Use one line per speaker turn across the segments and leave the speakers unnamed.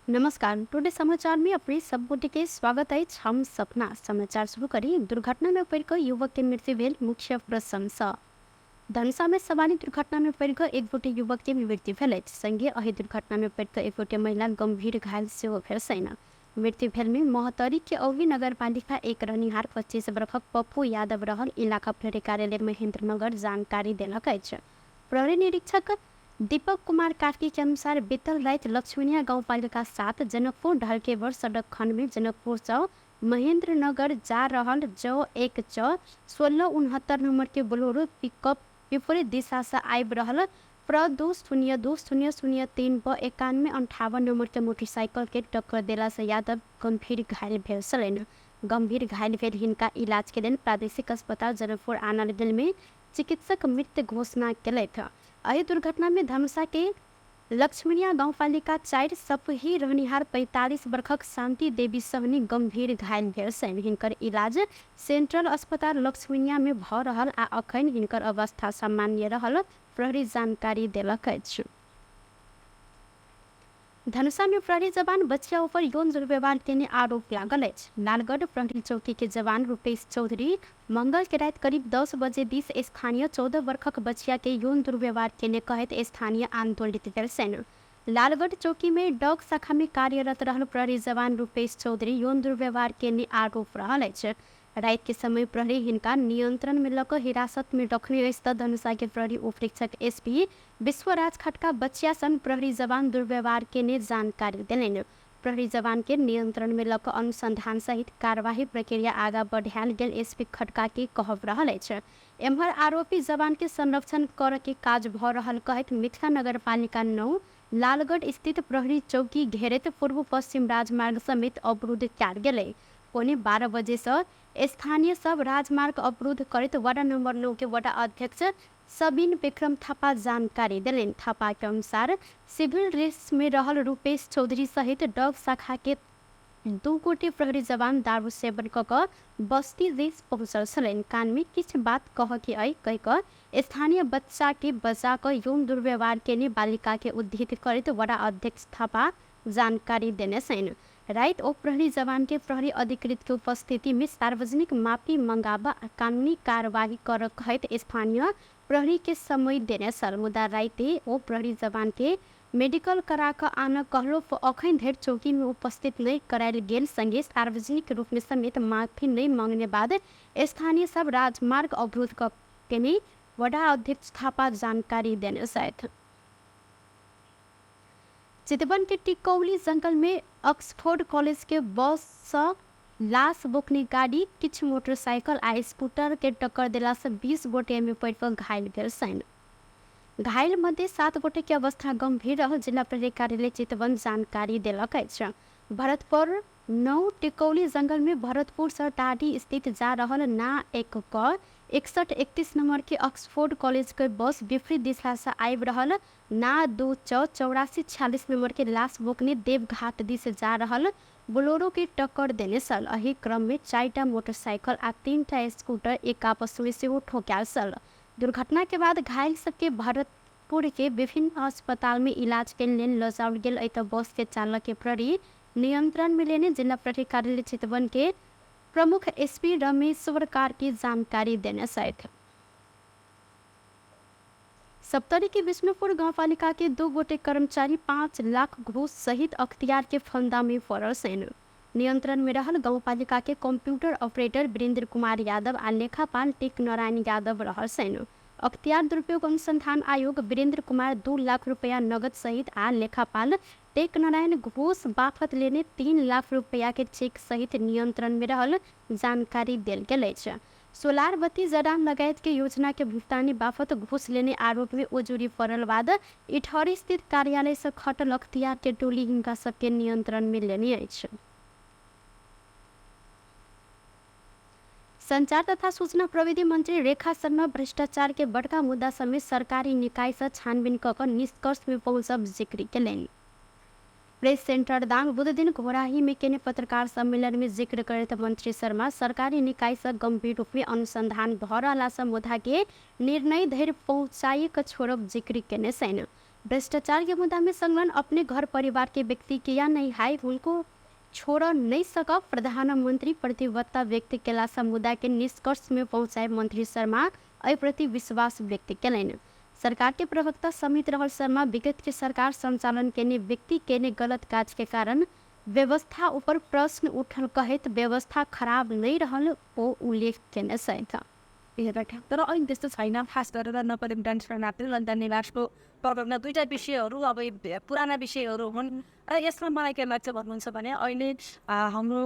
नमस्कार। टुडे समाचार में अपने सबगोटे के स्वागत है। हम सपना समाचार शुरू करी। दुर्घटना में पड़ युवक के मृत्यु भेल मुख्य प्रशंसा। धनुषा में सवारी दुर्घटना में पड़ एक गोटे युवक के मृत्यु भेल। संगे अही दुर्घटना में पड़ एक गोटे महिला गंभीर घायल से भेल छैन। मृत्यु भेल में मोहतरी के औवी नगरपालिका एक रहनिहार 25 वर्षक पप्पू यादव रहल इलाका प्रहरी कार्यालय महेंद्रनगर जानकारी देलक अछि। प्रहरी निरीक्षक दीपक कुमार कार्की के अनुसार बीतल रात लक्ष्मीनिया गाउँपालिका 7 जनकपुर ढलकेवर सड़क खंड में जनकपुर चौ महेंद्र नगर जा रहल जो एक 1669 नंबर के बोलेरो पिकअप विपरीत दिशा से आबि रहल प्र 2020003 पर 9158 नंबर के मोटरसाइकिल के टक्कर देला से यादव गंभीर घायल भेल छलनि। गंभीर घायल भेल हिनका इलाज के लेल प्रादेशिक अस्पताल जनकपुर आनल गेल में चिकित्सक मृत घोषणा केलथि। अही दुर्घटना में धनुषा के लक्ष्मीनिया गाउँपालिका 4 सपही रहनिहार 45 वर्षक शांति देवी सहनी गंभीर घायल भेल छन्। हिनकर इलाज सेंट्रल अस्पताल लक्ष्मीनिया में भ रहल आ अखन हिनकर अवस्था सामान्य रहल प्रहरी जानकारी देलक अछि। धनुषा में प्रहरी जवान बच्चिया ऊपर यौन दुर्व्यवहार के आरोप लागल अछि। लालगढ़ प्रहरी चौकी के जवान रूपेश चौधरी मंगल के रात करीब 10 बजे 20 स्थानीय 14 वर्षक बच्चिया के यौन दुर्व्यवहार के कहत स्थानीय आंदोलित भेल छन्। लालगढ़ चौकी में डॉग शाखा में कार्यरत रहल प्रहरी जवान रूपेश चौधरी यौन दुर्व्यवहार के आरोप रहल अछि। रात के समय प्रहरी हिनका नियंत्रण में लक हिरासत में रखने अछि। धनुषा के प्रहरी उपरीक्षक एसपी विश्वराज खटका बच्चिया सन प्रहरी जवान दुर्व्यवहार के जानकारी देलनि। प्रहरी जवान के नियंत्रण में लक अनुसंधान सहित कार्यवाही प्रक्रिया आगा बढ़ायल गेल एसपी खटका के कहब रहल अछि। एम्हर आरोपी जवान के संरक्षण कर के काज भ रहल कहत मिथिला नगरपालिका 9 लालगढ़ स्थित प्रहरी चौकी घेरत पूर्व पश्चिम राजमार्ग समेत अवरुद्ध कयल गेलै। पौने 12 बजे से स्थानीय सब राजमार्ग अवरुद्ध करत वार्ड नंबर 9 के वार्ड अध्यक्ष सबीन विक्रम थापा जानकारी दिलेन। थापा के अनुसार सिविल ड्रेस में रहल रूपेश चौधरी सहित डॉग शाखा के 2 गोटे प्रहरी जवान दारू सेवन क बस्ती देश पहुंचल छलनि। कान में किछ बात कह के कह क स्थानीय बच्चा के बचा क यौन दुर्व्यवहार के बालिका के उद्धृत करत वार्ड अध्यक्ष थापा जानकारी देने छन्। रात ओ प्रहरी जवान के प्रहरी अधिकृत के उपस्थिति में सार्वजनिक माफी मंगावा कानूनी कार्यवाही कर कहत स्थानीय प्रहरी के समय देने सल। मुदा राते ओ प्रहरी जवान के मेडिकल करा क आन कहलो अखन धरि चौकी में उपस्थित नहीं करायल गेल। संगे सार्वजनिक रूप में समेत माफी नहीं मांगने बाद स्थानीय सब राजमार्ग अवरुद्ध के वडा अध्यक्ष थापा जानकारी देने छथि। चितवन के टिकौली जंगल में ऑक्सफोर्ड कॉलेज के बस से लाश बोकने गाड़ी किछ मोटरसाइकिल आ स्कूटर के टक्कर देला से 20 गोटे में पड़ घायल भेल छन्। घायल मध्य 7 गोटे के अवस्था गंभीर रहल जिला प्रहरी कार्यालय चितवन जानकारी देलक अछि। भरतपुर 9 टिकौली जंगल में भरतपुर से टाढ़ी स्थित जा रहल ना 6131 नंबर के ऑक्सफोर्ड कॉलेज के बस विपरीत दिशा से आबि रहल ना 2 8446 नंबर के लाश बोकने देवघाट दिस जा रहल बोलेरो के टक्कर देने सल। अही क्रम में 4टा मोटरसाइकिल आ 3टा स्कूटर एक आपस में से ठोक्याल सल। दुर्घटना के बाद घायल सबके भरतपुर के विभिन्न अस्पताल में इलाज के लेल ल जाओल गेल। बस के चालक के प्रहरी नियंत्रण में लेने जिला प्रहरी कार्यालय चितवन के प्रमुख एसपी रमेश्वर कार की जानकारी देने छथि। सप्तरी के विष्णुपुर गांवपालिका के 2 गोटे कर्मचारी 5 लाख घूस सहित अख्तियार के फंदा में पड़ल छन्। नियंत्रण में रहल गांवपालिका के कंप्यूटर ऑपरेटर वीरेंद्र कुमार यादव आ लेखापाल टेक नारायण यादव रहल छन्। अख्तियार दुरुपयोग अनुसंधान आयोग वीरेंद्र कुमार 2 लाख रुपया नगद सहित आ लेखापाल टेक नारायण घूस बाफत लेने 3 लाख रुपया के चेक सहित नियंत्रण में रहल जानकारी देल गेल अछि। सोलार बत्ती जड़ान लगायत के योजना के भुगतानी बाफत घूस लेने आरोप में उजूरी पड़ल बाद इटहरी स्थित कार्यालय से खटल अख्तियार के टोली हिनका सबके नियंत्रण में लेने अछि। संचार तथा सूचना प्रविधि मंत्री रेखा शर्मा भ्रष्टाचार के बड़का मुद्दा समेत सरकारी निकाय से छानबीन क निष्कर्ष में पहुंचब जिक्र केलनि। प्रेस सेंटर दांग बुध दिन घोराही में केने पत्रकार सम्मेलन में जिक्र करते मंत्री शर्मा सरकारी निकाय से गंभीर रूप में अनुसंधान भ रहला से मुद्दा के निर्णय धरि पहुंचाई क छोड़ब जिक्र केने छन्। भ्रष्टाचार के मुद्दा में संलग्न अपने घर परिवार के व्यक्ति किया नहीं है उनको छोड़ नहीं सक प्रधानमंत्री प्रतिबद्धता व्यक्त केला समुदाय के निष्कर्ष में पहुंचाए मंत्री शर्मा एहि प्रति विश्वास व्यक्त कलन। सरकार के प्रवक्ता समित रहल शर्मा विगत के सरकार संचालन केने व्यक्ति केने गलत काज के कारण व्यवस्था ऊपर प्रश्न उठल कहत व्यवस्था खराब नहीं रहल ओ उल्लेख केने सहित
तर अहिले त्यस्तो छैन। खास गरेर नपरेको डान्स नाप्दै अन्त निवासको प्रब्लममा दुईवटा विषयहरू अब पुराना विषयहरू हुन् र यसमा मलाई के लाग्छ भन्नुहुन्छ भने अहिले हाम्रो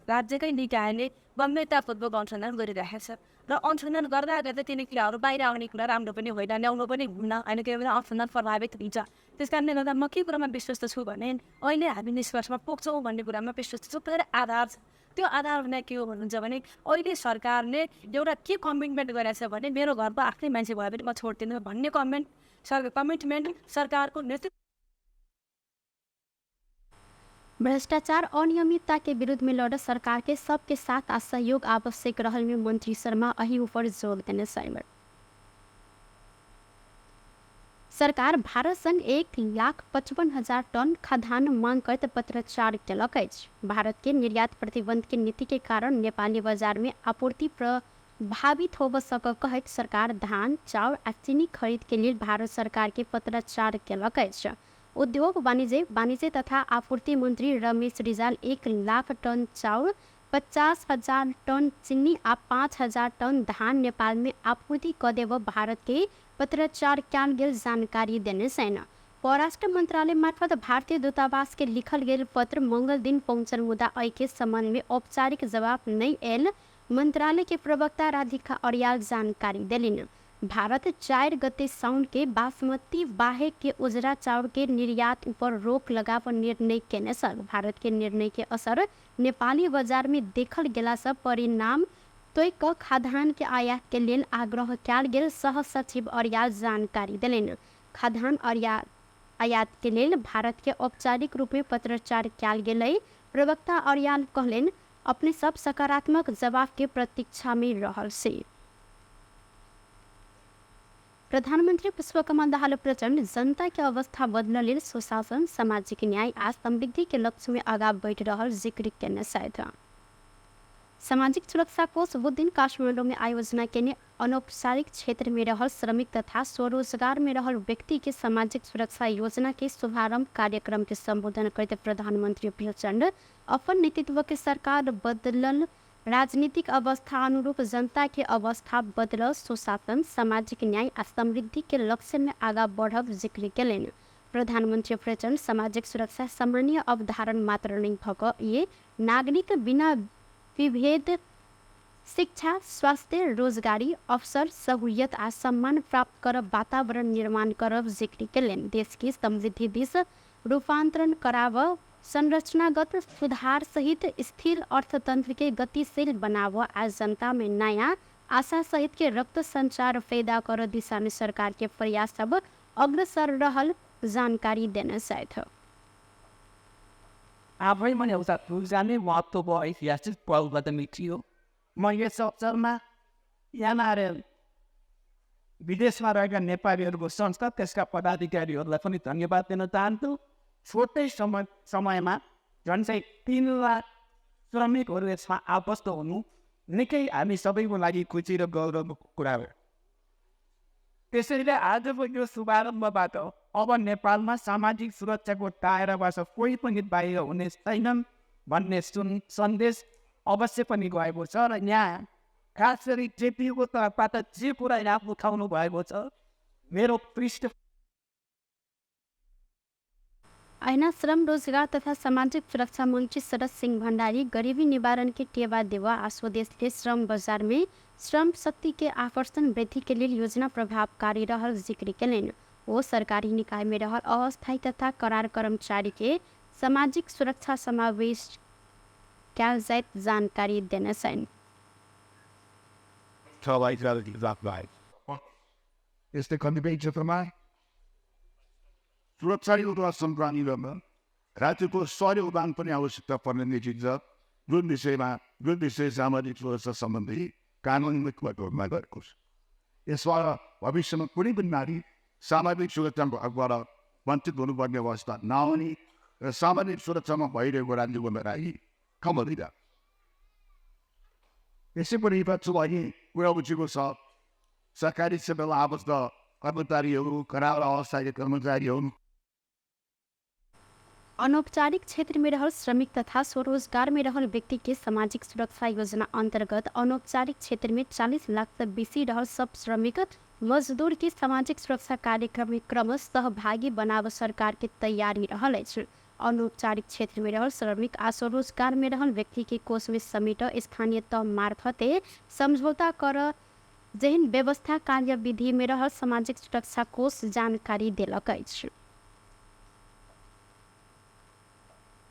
राज्यकै निकायले गम्भीरतापूर्वक अनुसन्धान गरिरहेको छ र अनुसन्धान गर्दा गर्दा ती कुराहरू बाहिर आउने कुरा राम्रो पनि होइन, ल्याउनु पनि हुन्न, होइन के भने अनुसन्धान प्रभावित हुन्छ। त्यस कारणले गर्दा म के कुरामा विश्वस्त छु भने अहिले हामी निष्कर्षमा पुग्छौँ भन्ने कुरामा विश्वस्त छु। तर आधार छ, त्यो आधार हुने के हो भन्नुहुन्छ भने अहिले सरकारले एउटा के कमिटमेन्ट गरेछ भने मेरो घरको आफ्नै मान्छे भयो भने म छोड्दिनँ भन्ने कमिटमेन्ट सरकारको नेतृत्व।
भ्रष्टाचार अनियमितता के विरुद्ध में लड़ सरकार के सबके साथ सहयोग आवश्यक रहल में मंत्री शर्मा अही ऊपर जोर देने साइबर। सरकार भारत संग 1,55,000 टन खाद्यान्न मांग करत पत्राचार केलक अछि। भारत के निर्यात प्रतिबंध के नीति के कारण नेपाली बाजार में आपूर्ति प्रभावित हो सक कहत सरकार धान चाउर आ चीनी खरीद के लिए भारत सरकार के पत्राचार केलक अछि। उद्योग वाणिज्य तथा आपूर्ति मंत्री रमेश रिजाल 1,00,000 टन चाउर 50,000 टन चीनी आ 5,000 टन धान नेपाल में आपूर्ति क देव भारत के पत्राचार कयल गेल जानकारी देने छैन। परराष्ट्र मंत्रालय मार्फत भारतीय दूतावास के लिखल गेल पत्र मंगल दिन पहुंचल मुद्दा एहि के संबंध में औपचारिक जवाब नहीं आयल मंत्रालय के प्रवक्ता राधिका अर्याल जानकारी दिलिन। भारत 4 गते साउन के बासमती बाहे के उजरा चाउर के निर्यात ऊपर रोक लगाव निर्णय केने छल। भारत के निर्णय के असर नेपाली बाजार में देखल गेला से परिणाम तोय क खाद्यान्न के आयात के लेल आग्रह कयल गेल सह सचिव अर्याल जानकारी दिलेन। खाद्यान्न आयात के लेल भारत के औपचारिक रूप में पत्राचार कयल गेल। प्रवक्ता अर्याल कहलेन अपने सब सकारात्मक जवाब के प्रतीक्षा में रहल से। प्रधानमंत्री पुष्पकमल दाहाल प्रचंड जनता के अवस्था बदलल सुशासन सामाजिक न्याय आ समृद्धि के लक्ष्य में आगा बढ़ रहल जिक्र केने साथ सामाजिक सुरक्षा कोष बुद्धिन काठमाडौँ में आयोजना केने अनौपचारिक क्षेत्र में रहल श्रमिक तथा स्वरोजगार में रहल व्यक्ति के सामाजिक सुरक्षा योजना के शुभारंभ कार्यक्रम के संबोधन करते प्रधानमंत्री प्रचंड अपन नेतृत्व के सरकार बदलल राजनीतिक अवस्था अनुरूप जनता के अवस्था बदल सुशासन सामाजिक न्याय आ समृद्धि के लक्ष्य में आगा बढ़ब जिक्र केलेन। प्रधानमंत्री प्रचंड सामाजिक सुरक्षा सामान्य अवधारण मात्र नहीं भक ये नागरिक बिना विभेद शिक्षा स्वास्थ्य रोजगारी अवसर सहूलियत आ सम्मान प्राप्त करब वातावरण निर्माण करब जिक्र केलेन। देश की समृद्धि दिश रूपांतरण कराव संरचनागत सुधार सहित स्थिर अर्थतंत्र के गतिशील बनाव आ जनता में नया आशा सहित के रक्त संचार पैदा कर दिशा में सरकार के प्रयास सब अग्रसर रहल जानकारी देने साथ
आफै पनि एउटा जाने महत्त्वको ऐतिहासिक पहलकदमी थियो। म यस अवसरमा यहाँ विदेशमा रहेका नेपालीहरूको संस्था त्यसका पदाधिकारीहरूलाई पनि धन्यवाद दिन चाहन्छु। छोटै समयमा झन्डै 3 लाख श्रमिकहरू यसमा आबद्ध हुनु निकै हामी सबैको लागि खुसी र गौरवको कुरा हो। त्यसैले आजको यो शुभारम्भबाट अब नेपालमा सामाजिक सुरक्षाको दायराबाट कोही पनि बाहिर हुने छैनन् भन्ने सन्देश अवश्य पनि गएको छ र यहाँ खास गरी जेपीको तर्फबाट जे कुरा यहाँ उठाउनु भएको छ मेरो पृष्ठ
ऐना श्रम रोजगार तथा सामाजिक सुरक्षा मंत्री शरद सिंह भंडारी गरीबी निवारण के टेवा देवा आ स्वदेश के श्रम बाजार में श्रम शक्ति के आकर्षण वृद्धि के लिए योजना प्रभावकारी रहल जिक्र केलेन। वो सरकारी निकाय में रहल अस्थायी तथा करार कर्मचारी के सामाजिक सुरक्षा समावेश कयल जाइत जानकारी देने छैन।
सुरक्षा एउटा सङ्क्रान्ति गर्न राज्यको सहयोगदान पनि आवश्यकता पर्ने देखिन्छ। जुन विषय सामाजिक सुरक्षा सम्बन्धी कानुन गरेको छ। यसमा भविष्यमा कुनै पनि नारी सामाजिक सुरक्षाको हकबाट वञ्चित हुनुपर्ने अवस्था नआउने र सामाजिक सुरक्षामा भइरहेको राज्यको लडाइँ कम हुँदैन। यसै पनि छु अहिले कुरा उठेको छ सरकारी सेवामा आबद्ध कर्मचारीहरू, खराब अवस्थाका कर्मचारीहरू,
अनौपचारिक क्षेत्र में रहल श्रमिक तथा स्वरोजगार में रहल व्यक्ति के सामाजिक सुरक्षा योजना अंतर्गत अनौपचारिक क्षेत्र में 40 लाख से बेसी रहल सब श्रमिक मजदूर के सामाजिक सुरक्षा कार्यक्रम में क्रमश सहभागी बनाव सरकार के तैयारी रहल अछि। अनौपचारिक क्षेत्र में रहल श्रमिक आ स्वरोजगार में रहल व्यक्ति के कोष में समेट स्थानीय तह मार्फते समझौता कर जेहन व्यवस्था कार्यविधि में रहल सामाजिक सुरक्षा कोष जानकारी देलक अछि।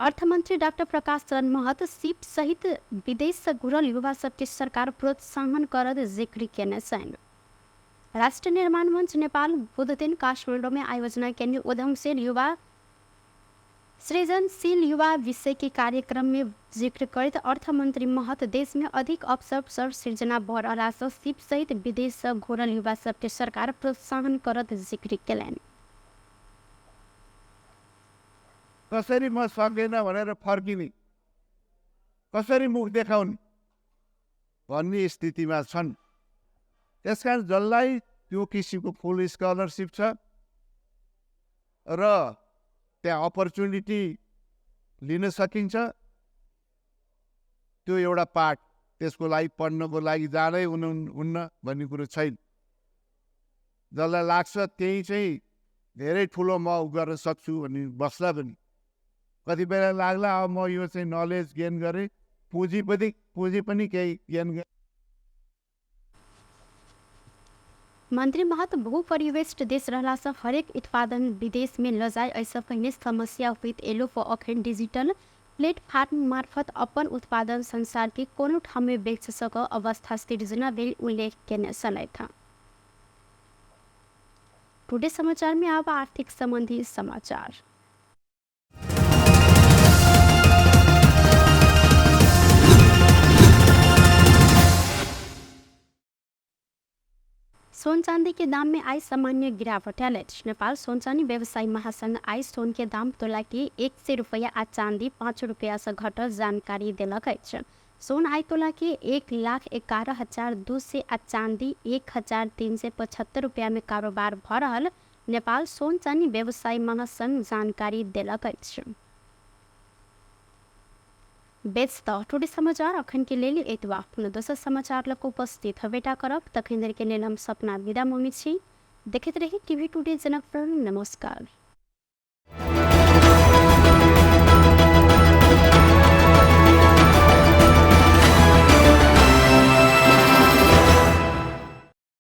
अर्थमंत्री डॉक्टर प्रकाश चरण महत सिप सहित विदेश से घुरल युवा सबके सरकार प्रोत्साहन करत जिक्र केने छन्। राष्ट्र निर्माण मंच नेपाल बुध दिन काठमाडौँ में आयोजना केने उद्यमशील युवा सृजनशील युवा विषय के कार्यक्रम में जिक्र करत अर्थमंत्री महत देश में अधिक अवसर सृजना भऽ रहला सँ सिप सहित विदेश से घुरल युवा सबके सरकार प्रोत्साहन करत जिक्र केलनि।
कसरी म सक्दैन भनेर फर्किने, कसरी मुख देखाउने भन्ने स्थितिमा छन्। त्यसकारण जसलाई त्यो किसिमको फुल स्कलरसिप छ र त्यहाँ अपर्च्युनिटी लिन सकिन्छ, त्यो एउटा पार्ट, त्यसको लागि पढ्नको लागि जाँदै हुन्न भन्ने कुरो छैन। जसलाई लाग्छ त्यही चाहिँ धेरै ठुलो म गर्न सक्छु भन्ने बस्ला पनि कति बेला लाग्ला अब म यो चाहिँ नलेज गेन गरेँ, पुँजी पनि केही गेन गरेँ।
मंत्री महत भू परिवेष्ट देश रहला से हरेक उत्पादन विदेश में लजाए ऐसा कहने समस्या हुई एलो फॉर अखन डिजिटल प्लेटफॉर्म मार्फत अपन उत्पादन संसार के कोनो ठाउँ में बेच सक अवस्था सृजना भेल उल्लेख केने छलैथ। टुडे समाचार में अब आर्थिक संबंधी समाचार। सोन चांदी के दाम में आई सामान्य गिरावट आयल। नेपाल सोन चांदी व्यवसायी महासंघ आई सोन के दाम तोला के 100 रुपया आ चांदी 5 रुपया से घट जानकारी दिलक अछि। सोन आई तोला के 1,11,200 आ चांदी 1,375 रुपया में कारोबार भ रहल नेपाल सोन चांदी व्यवसायी महासंघ जानकारी दिलक अछि। बेच टुडे समाचार अखन के लेल एतबा। पुनः दोसर समाचार लक उपस्थित हवेटा करब तखन के लेल हम सपना विदा मंगी छी। देखते रही टीवी टुडे जनकपुर। नमस्कार।